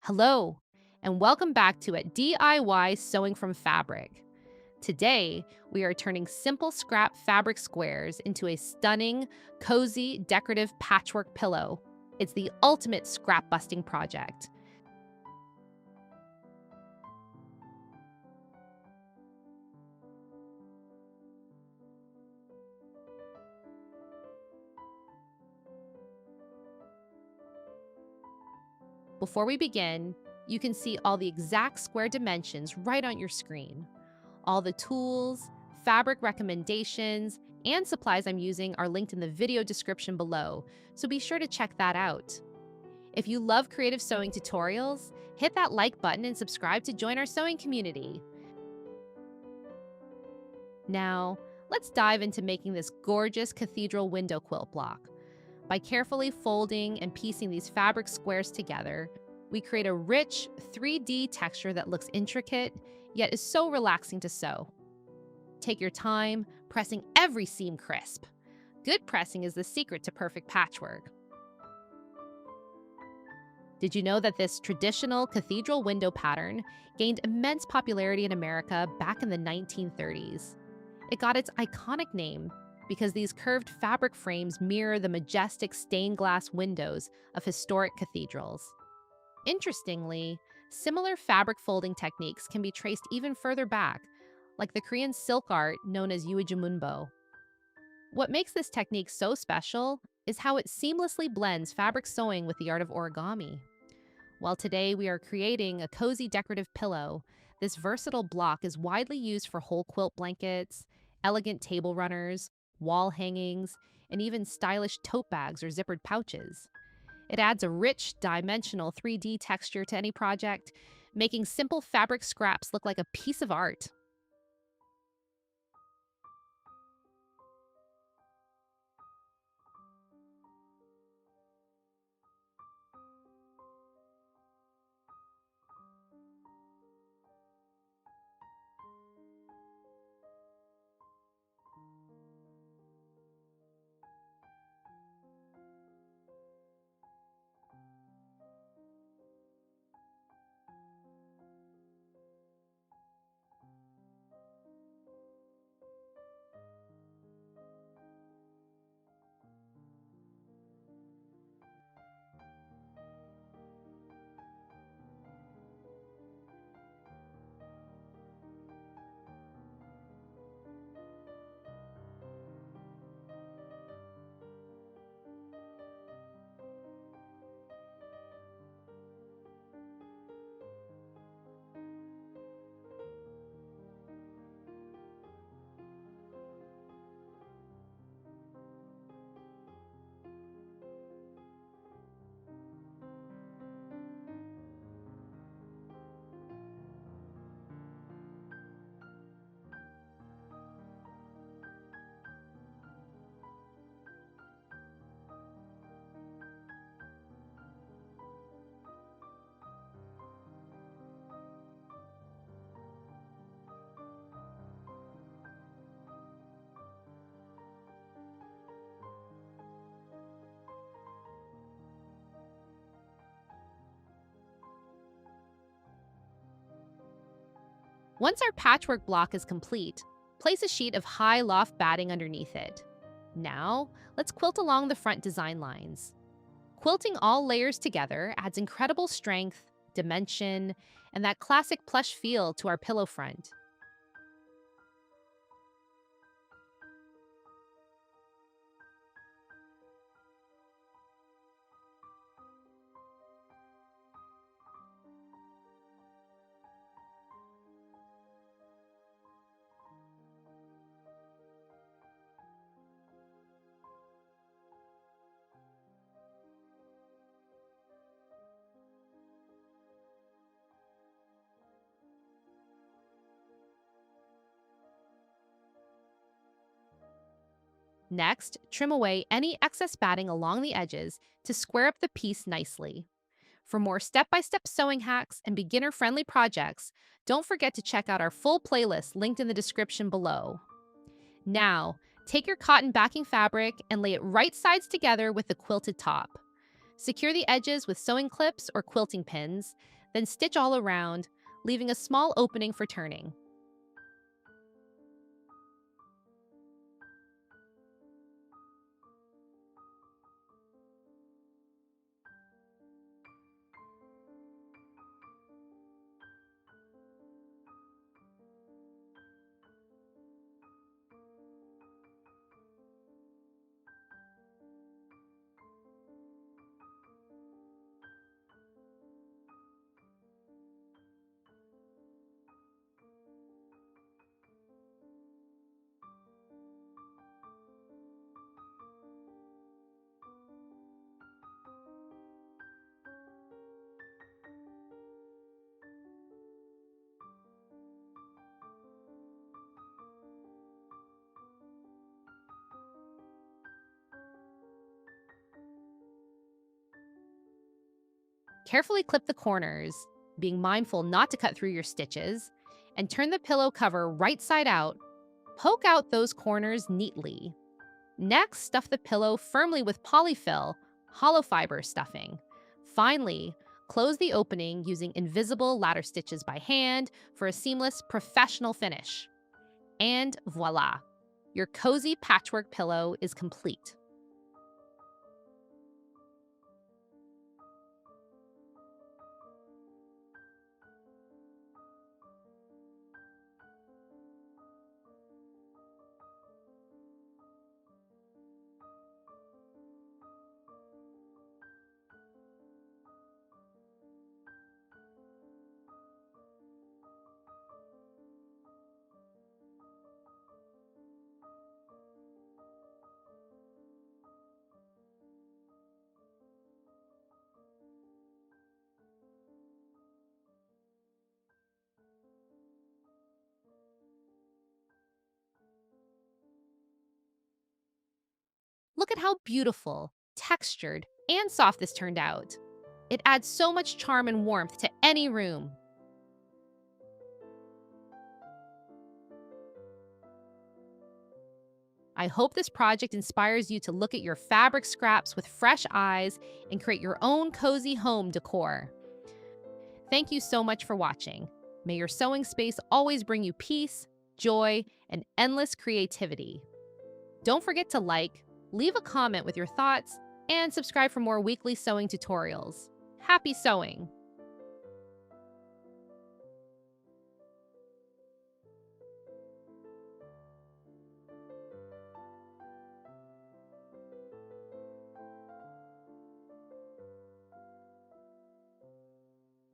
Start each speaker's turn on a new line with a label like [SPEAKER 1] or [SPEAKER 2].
[SPEAKER 1] Hello, and welcome back to a DIY Sewing from Fabric. Today, we are turning simple scrap fabric squares into a stunning, cozy, decorative patchwork pillow. It's the ultimate scrap busting project. Before we begin, you can see all the exact square dimensions right on your screen. All the tools, fabric recommendations, and supplies I'm using are linked in the video description below, so be sure to check that out. If you love creative sewing tutorials, hit that like button and subscribe to join our sewing community. Now, let's dive into making this gorgeous cathedral window quilt block. By carefully folding and piecing these fabric squares together, we create a rich 3D texture that looks intricate, yet is so relaxing to sew. Take your time, pressing every seam crisp. Good pressing is the secret to perfect patchwork. Did you know that this traditional cathedral window pattern gained immense popularity in America back in the 1930s? It got its iconic name because these curved fabric frames mirror the majestic stained glass windows of historic cathedrals. Interestingly, similar fabric folding techniques can be traced even further back, like the Korean silk art known as uijimunbo. What makes this technique so special is how it seamlessly blends fabric sewing with the art of origami. While today we are creating a cozy decorative pillow, this versatile block is widely used for whole quilt blankets, elegant table runners, wall hangings, and even stylish tote bags or zippered pouches. It adds a rich, dimensional 3D texture to any project, making simple fabric scraps look like a piece of art. Once our patchwork block is complete, place a sheet of high loft batting underneath it. Now, let's quilt along the front design lines. Quilting all layers together adds incredible strength, dimension, and that classic plush feel to our pillow front. Next, trim away any excess batting along the edges to square up the piece nicely. For more step-by-step sewing hacks and beginner-friendly projects, don't forget to check out our full playlist linked in the description below. Now, take your cotton backing fabric and lay it right sides together with the quilted top. Secure the edges with sewing clips or quilting pins, then stitch all around, leaving a small opening for turning. Carefully clip the corners, being mindful not to cut through your stitches, and turn the pillow cover right side out. Poke out those corners neatly. Next, stuff the pillow firmly with polyfill, hollow fiber stuffing. Finally, close the opening using invisible ladder stitches by hand for a seamless, professional finish. And voila, your cozy patchwork pillow is complete. Look at how beautiful, textured, and soft this turned out. It adds so much charm and warmth to any room. I hope this project inspires you to look at your fabric scraps with fresh eyes and create your own cozy home decor. Thank you so much for watching. May your sewing space always bring you peace, joy, and endless creativity. Don't forget to like, leave a comment with your thoughts, and subscribe for more weekly sewing tutorials. Happy sewing!